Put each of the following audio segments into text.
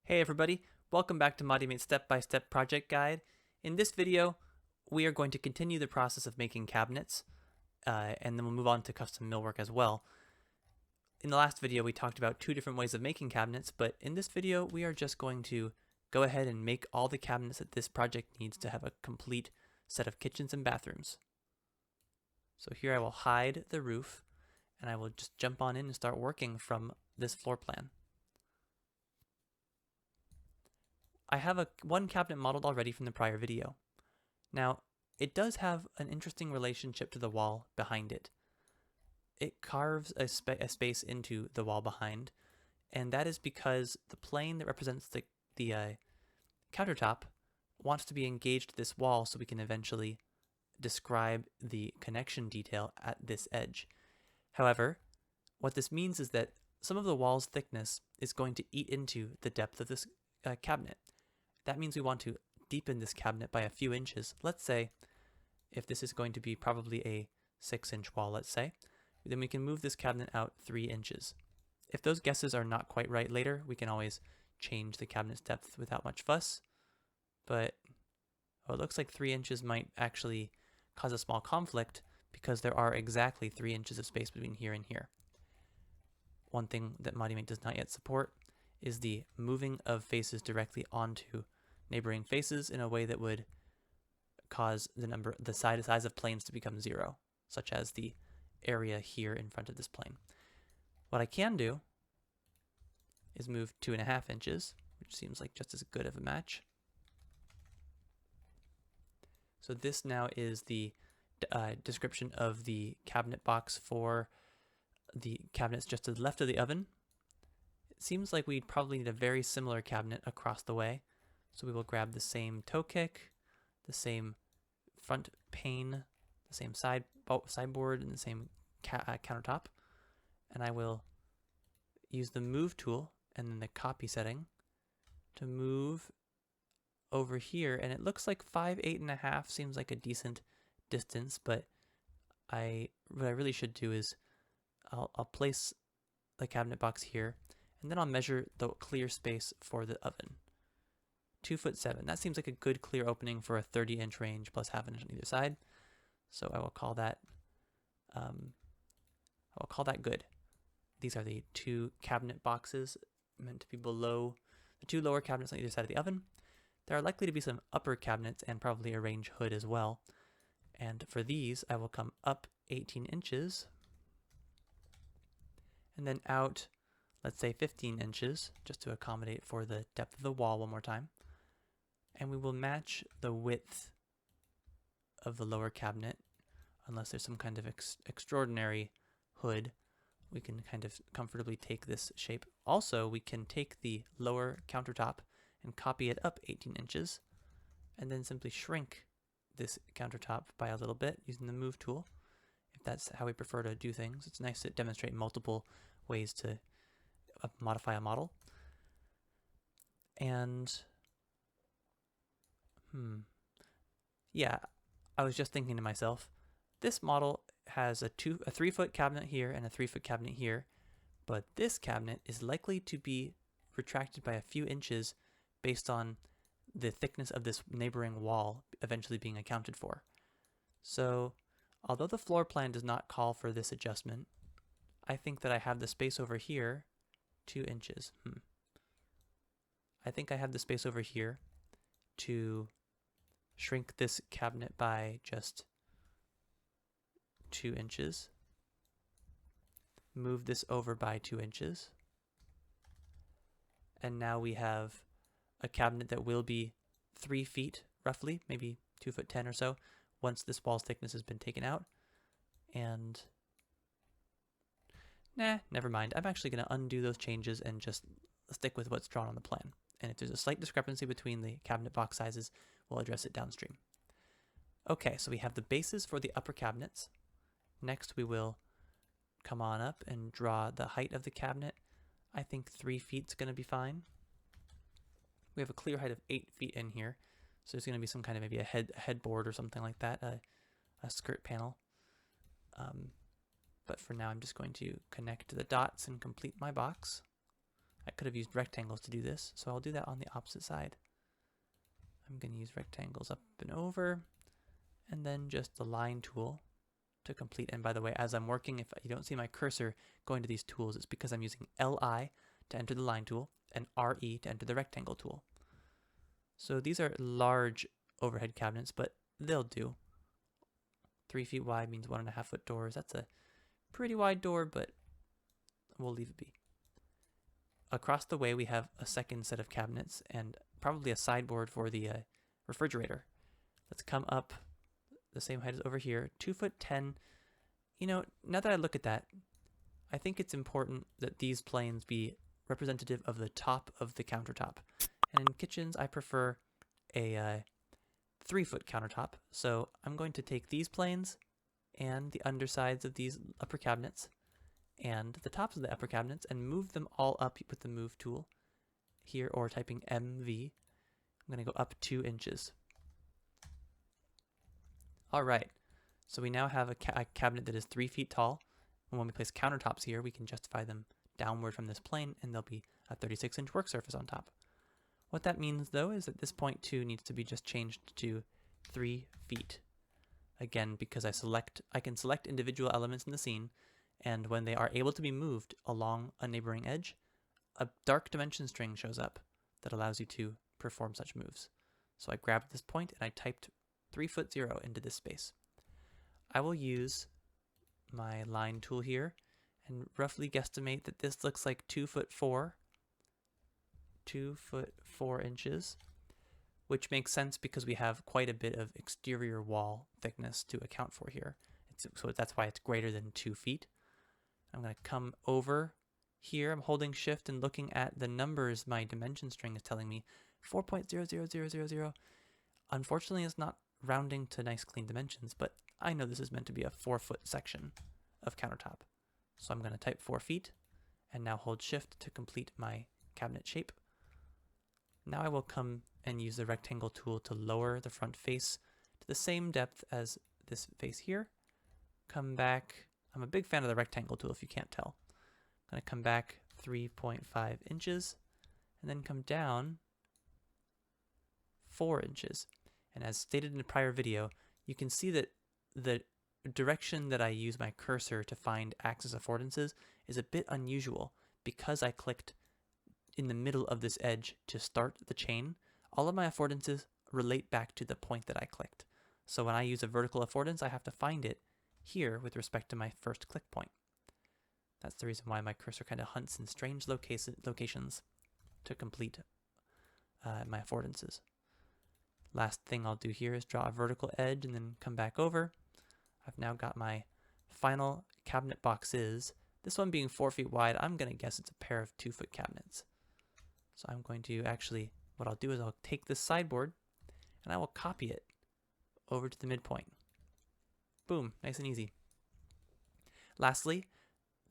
Hey everybody, welcome back to ModyMate's step-by-step project guide. In this video, we are going to continue the process of making cabinets, and then we'll move on to custom millwork as well. In the last video, we talked about two different ways of making cabinets, but in this video, we are just going to go ahead and make all the cabinets that this project needs to have a complete set of kitchens and bathrooms. So here I will hide the roof, and I will just jump on in and start working from this floor plan. I have one cabinet modeled already from the prior video. Now, it does have an interesting relationship to the wall behind it. It carves a space into the wall behind, and that is because the plane that represents the countertop wants to be engaged to this wall so we can eventually describe the connection detail at this edge. However, what this means is that some of the wall's thickness is going to eat into the depth of this cabinet. That means we want to deepen this cabinet by a few inches. Let's say if this is going to be probably a 6-inch wall, let's say, then we can move this cabinet out 3 inches. If those guesses are not quite right later, we can always change the cabinet's depth without much fuss. But it looks like 3 inches might actually cause a small conflict because there are exactly 3 inches of space between here and here. One thing that ModyMate does not yet support is the moving of faces directly onto neighboring faces in a way that would cause the size of planes to become 0, such as the area here in front of this plane. What I can do is move 2.5 inches, which seems like just as good of a match. So this now is the description of the cabinet box for the cabinets just to the left of the oven. It seems like we'd probably need a very similar cabinet across the way. So we will grab the same toe kick, the same front pane, the same sideboard, and the same countertop. And I will use the move tool and then the copy setting to move over here. And it looks like 5, 8.5 seems like a decent distance, but what I really should do is I'll place the cabinet box here, and then I'll measure the clear space for the oven. 2'7". That seems like a good clear opening for a 30-inch range plus half an inch on either side. So I will call that good. These are the two cabinet boxes meant to be below the two lower cabinets on either side of the oven. There are likely to be some upper cabinets and probably a range hood as well. And for these, I will come up 18 inches and then out, let's say 15 inches, just to accommodate for the depth of the wall one more time. And we will match the width of the lower cabinet, unless there's some kind of extraordinary hood. We can kind of comfortably take this shape. Also, we can take the lower countertop and copy it up 18 inches, and then simply shrink this countertop by a little bit using the move tool, if that's how we prefer to do things. It's nice to demonstrate multiple ways to modify a model. And yeah, I was just thinking to myself, this model has a 3-foot cabinet here and a 3-foot cabinet here, but this cabinet is likely to be retracted by a few inches based on the thickness of this neighboring wall eventually being accounted for. So, although the floor plan does not call for this adjustment, I think that I have the space over here 2 inches. I think I have the space over here to shrink this cabinet by just 2 inches, move this over by 2 inches, and now we have a cabinet that will be 3 feet roughly, maybe 2'10" or so, once this wall's thickness has been taken out. And never mind. I'm actually going to undo those changes and just stick with what's drawn on the plan. And if there's a slight discrepancy between the cabinet box sizes, we'll address it downstream. Okay, so we have the bases for the upper cabinets. Next, we will come on up and draw the height of the cabinet. I think 3 feet is going to be fine. We have a clear height of 8 feet in here, so there's going to be some kind of maybe a headboard or something like that, a skirt panel. But for now, I'm just going to connect the dots and complete my box. I could have used rectangles to do this, so I'll do that on the opposite side. I'm going to use rectangles up and over, and then just the line tool to complete. And by the way, as I'm working, if you don't see my cursor going to these tools, it's because I'm using LI to enter the line tool and RE to enter the rectangle tool. So these are large overhead cabinets, but they'll do. 3 feet wide means 1.5 foot doors. That's a pretty wide door, but we'll leave it be. Across the way, we have a second set of cabinets and probably a sideboard for the refrigerator. Let's come up the same height as over here, 2'10". You know, now that I look at that, I think it's important that these planes be representative of the top of the countertop. And in kitchens, I prefer a 3-foot countertop. So I'm going to take these planes and the undersides of these upper cabinets and the tops of the upper cabinets and move them all up with the move tool here, or typing MV. I'm going to go up 2 inches. All right, so we now have a cabinet that is 3 feet tall. And when we place countertops here, we can justify them downward from this plane, and there'll be a 36-inch work surface on top. What that means, though, is that this point 2 needs to be just changed to 3 feet. Again, because I can select individual elements in the scene, and when they are able to be moved along a neighboring edge, a dark dimension string shows up that allows you to perform such moves. So I grabbed this point and I typed 3'0" into this space. I will use my line tool here and roughly guesstimate that this looks like 2'4", 2'4" inches, which makes sense because we have quite a bit of exterior wall thickness to account for here. So that's why it's greater than 2 feet. I'm going to come over here. I'm holding shift and looking at the numbers my dimension string is telling me. 4.00000. Unfortunately, it's not rounding to nice clean dimensions, but I know this is meant to be a 4-foot section of countertop. So I'm going to type 4 feet and now hold shift to complete my cabinet shape. Now I will come and use the rectangle tool to lower the front face to the same depth as this face here. Come back. I'm a big fan of the rectangle tool if you can't tell. I'm going to come back 3.5 inches and then come down 4 inches. And as stated in a prior video, you can see that the direction that I use my cursor to find axis affordances is a bit unusual because I clicked in the middle of this edge to start the chain. All of my affordances relate back to the point that I clicked. So when I use a vertical affordance, I have to find it here with respect to my first click point. That's the reason why my cursor kind of hunts in strange locations to complete my affordances. Last thing I'll do here is draw a vertical edge and then come back over. I've now got my final cabinet boxes. This one being 4 feet wide, I'm going to guess it's a pair of 2-foot cabinets. So I'm going to actually, what I'll do is I'll take this sideboard and I will copy it over to the midpoint. Boom, nice and easy. Lastly,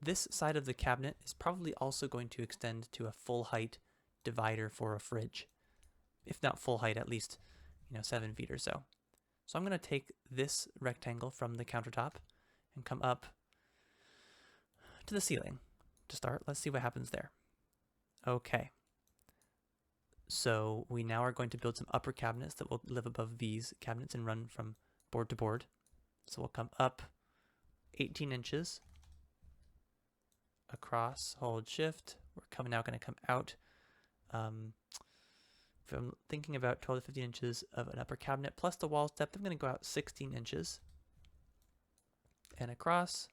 this side of the cabinet is probably also going to extend to a full height divider for a fridge. If not full height, at least 7 feet or so. So I'm going to take this rectangle from the countertop and come up to the ceiling to start. Let's see what happens there. Okay. So we now are going to build some upper cabinets that will live above these cabinets and run from board to board. So we'll come up 18 inches across, hold shift. We're now going to come out. If I'm thinking about 12 to 15 inches of an upper cabinet plus the wall depth, I'm going to go out 16 inches and across.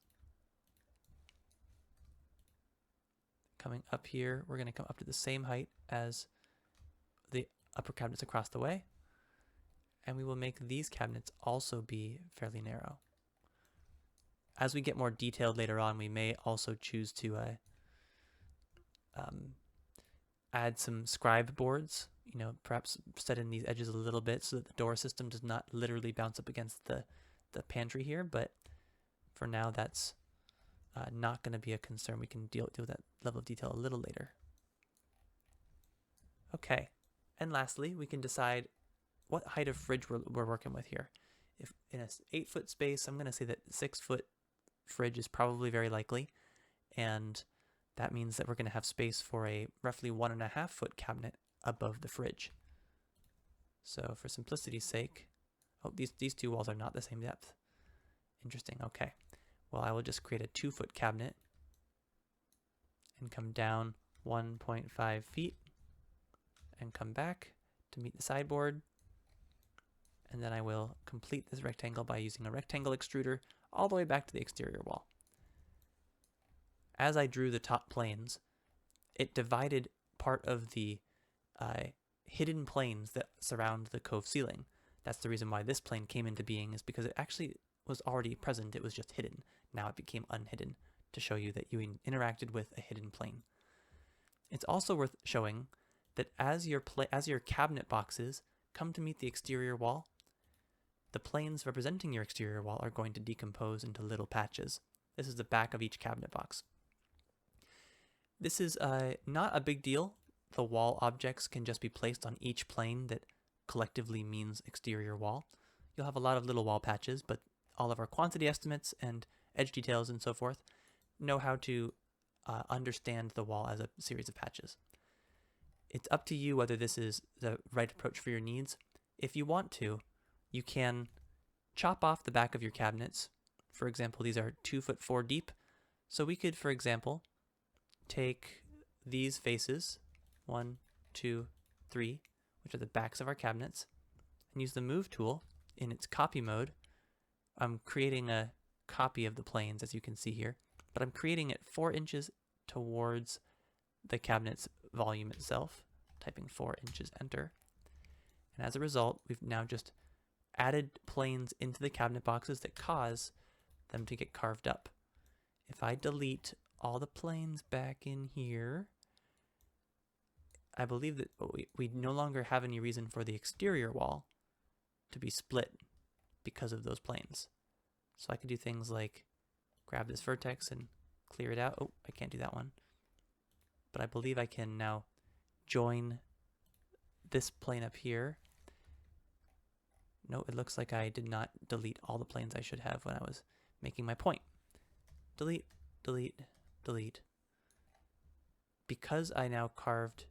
Coming up here, we're going to come up to the same height as the upper cabinets across the way. And we will make these cabinets also be fairly narrow. As we get more detailed later on, we may also choose to add some scribe boards, perhaps set in these edges a little bit so that the door system does not literally bounce up against the pantry here. But for now, that's not going to be a concern. We can deal with that level of detail a little later. Okay, and lastly, we can decide what height of fridge we're working with here. If in a 8-foot space, I'm going to say that 6-foot fridge is probably very likely, and that means that we're going to have space for a roughly 1.5 foot cabinet above the fridge. So for simplicity's sake, oh, these two walls are not the same depth. Interesting, okay. Well, I will just create a 2-foot cabinet and come down 1.5 feet and come back to meet the sideboard. And then I will complete this rectangle by using a rectangle extruder all the way back to the exterior wall. As I drew the top planes, it divided part of the hidden planes that surround the cove ceiling. That's the reason why this plane came into being, is because it actually was already present, it was just hidden. Now it became unhidden to show you that you interacted with a hidden plane. It's also worth showing that as your cabinet boxes come to meet the exterior wall, the planes representing your exterior wall are going to decompose into little patches. This is the back of each cabinet box. This is not a big deal. The wall objects can just be placed on each plane that collectively means exterior wall. You'll have a lot of little wall patches, but all of our quantity estimates and edge details and so forth know how to understand the wall as a series of patches. It's up to you whether this is the right approach for your needs. If you want to, you can chop off the back of your cabinets. For example, these are 2'4" deep. So we could, for example, take these faces, 1, 2, 3, which are the backs of our cabinets, and use the move tool in its copy mode. I'm creating a copy of the planes, as you can see here, but I'm creating it 4 inches towards the cabinet's volume itself, typing 4 inches, enter. And as a result, we've now just added planes into the cabinet boxes that cause them to get carved up. If I delete all the planes back in here, I believe that we no longer have any reason for the exterior wall to be split because of those planes. So I could do things like grab this vertex and clear it out. Oh, I can't do that one. But I believe I can now join this plane up here. No, it looks like I did not delete all the planes I should have when I was making my point. Delete, delete, delete. Because I now carved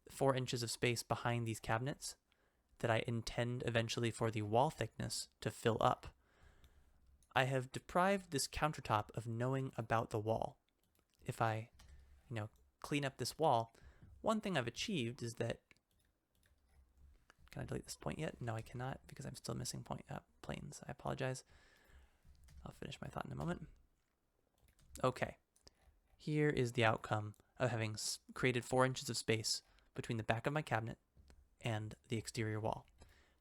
4 inches of space behind these cabinets that I intend eventually for the wall thickness to fill up, I have deprived this countertop of knowing about the wall. If I, clean up this wall, one thing I've achieved is that, can I delete this point yet? No, I cannot, because I'm still missing planes. I apologize. I'll finish my thought in a moment. Okay, here is the outcome of having created 4 inches of space between the back of my cabinet and the exterior wall.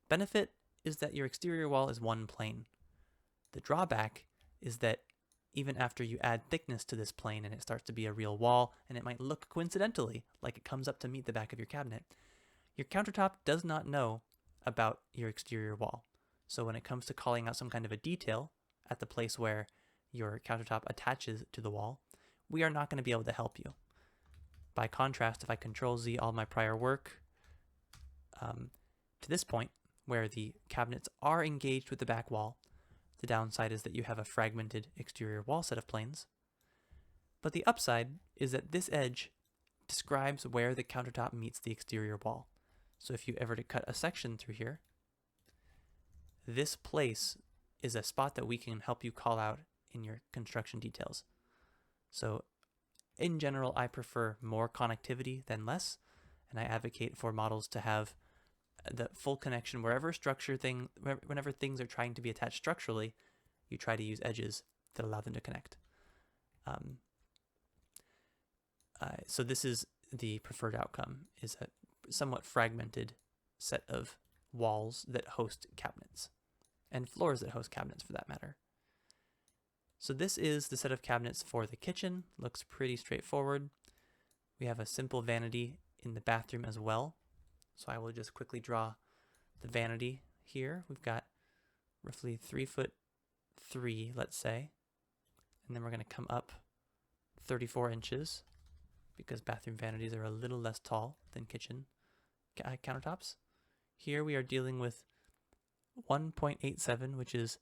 Benefit is that your exterior wall is one plane. The drawback is that even after you add thickness to this plane and it starts to be a real wall, and it might look coincidentally like it comes up to meet the back of your cabinet, your countertop does not know about your exterior wall. So when it comes to calling out some kind of a detail at the place where your countertop attaches to the wall, we are not going to be able to help you. By contrast, if I Control-Z all my prior work to this point, where the cabinets are engaged with the back wall, the downside is that you have a fragmented exterior wall set of planes. But the upside is that this edge describes where the countertop meets the exterior wall. So if you ever to cut a section through here, this place is a spot that we can help you call out in your construction details. So in general, I prefer more connectivity than less, and I advocate for models to have the full connection whenever things are trying to be attached structurally. You try to use edges that allow them to connect. So this is the preferred outcome, is a somewhat fragmented set of walls that host cabinets, and floors that host cabinets for that matter. So this is the set of cabinets for the kitchen. Looks pretty straightforward. We have a simple vanity in the bathroom as well. So I will just quickly draw the vanity here. We've got roughly 3'3", let's say. And then we're going to come up 34 inches because bathroom vanities are a little less tall than kitchen countertops. Here we are dealing with 1.87, which is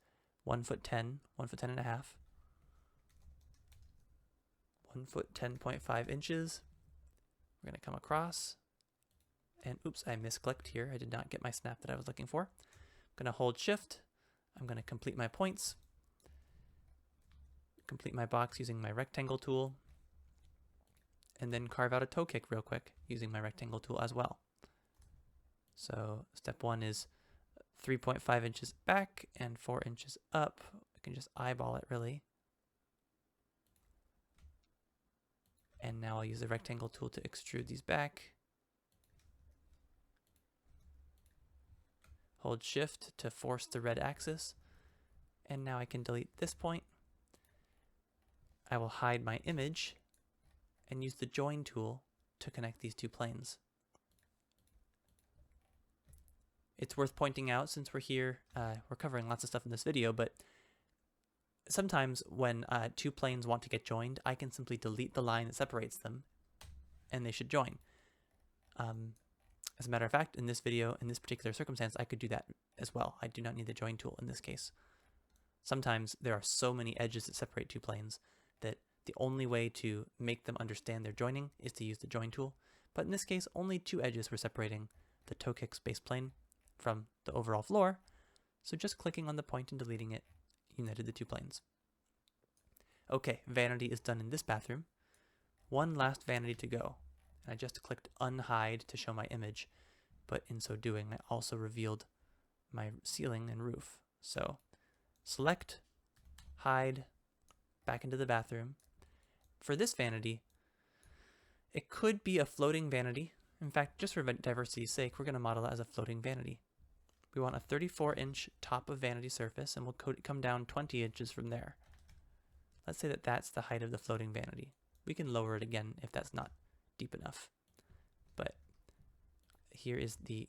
1'10", 1'10 and a half. 1 foot 10.5 inches. We're going to come across, and oops, I misclicked here. I did not get my snap that I was looking for. I'm going to hold shift. I'm going to complete my points, complete my box using my rectangle tool, and then carve out a toe kick real quick using my rectangle tool as well. So step 1 is 3.5 inches back and 4 inches up. I can just eyeball it really. And now I'll use the rectangle tool to extrude these back. Hold shift to force the red axis. And now I can delete this point. I will hide my image and use the join tool to connect these two planes. It's worth pointing out, since we're here, we're covering lots of stuff in this video, but sometimes when two planes want to get joined, I can simply delete the line that separates them, and they should join. As a matter of fact, in this video, in this particular circumstance, I could do that as well. I do not need the join tool in this case. Sometimes there are so many edges that separate two planes that the only way to make them understand they're joining is to use the join tool. But in this case, only 2 edges were separating the toe kick's base plane from the overall floor, so just clicking on the point and deleting it united the 2 planes. Okay, vanity is done in this bathroom. One last vanity to go. And I just clicked unhide to show my image, but in so doing I also revealed my ceiling and roof. So select, hide, back into the bathroom. For this vanity, it could be a floating vanity. In fact, just for diversity's sake, we're going to model it as a floating vanity. We want a 34-inch top of vanity surface, and we'll come down 20 inches from there. Let's say that that's the height of the floating vanity. We can lower it again if that's not deep enough. But here is the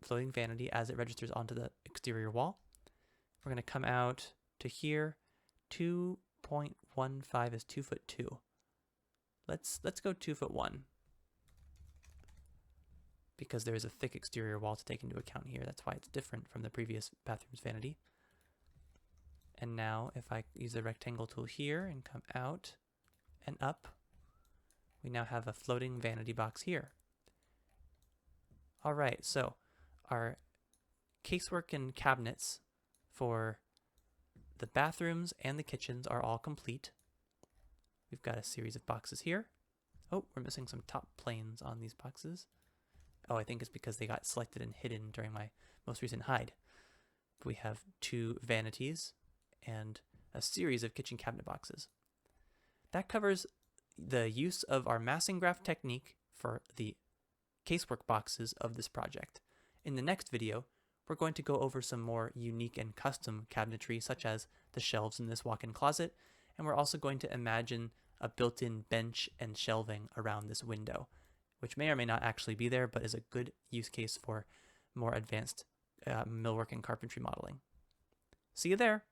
floating vanity as it registers onto the exterior wall. We're going to come out to here. 2.15 is 2 foot 2. Let's go 2 foot 1. Because there is a thick exterior wall to take into account here. That's why it's different from the previous bathroom's vanity. And now if I use the rectangle tool here and come out and up, we now have a floating vanity box here. All right, so our casework and cabinets for the bathrooms and the kitchens are all complete. We've got a series of boxes here. Oh, we're missing some top planes on these boxes. Oh, I think it's because they got selected and hidden during my most recent hide. We have 2 vanities and a series of kitchen cabinet boxes. That covers the use of our massing graph technique for the casework boxes of this project. In the next video, we're going to go over some more unique and custom cabinetry, such as the shelves in this walk-in closet, and we're also going to imagine a built-in bench and shelving around this window, which may or may not actually be there, but is a good use case for more advanced millwork and carpentry modeling. See you there!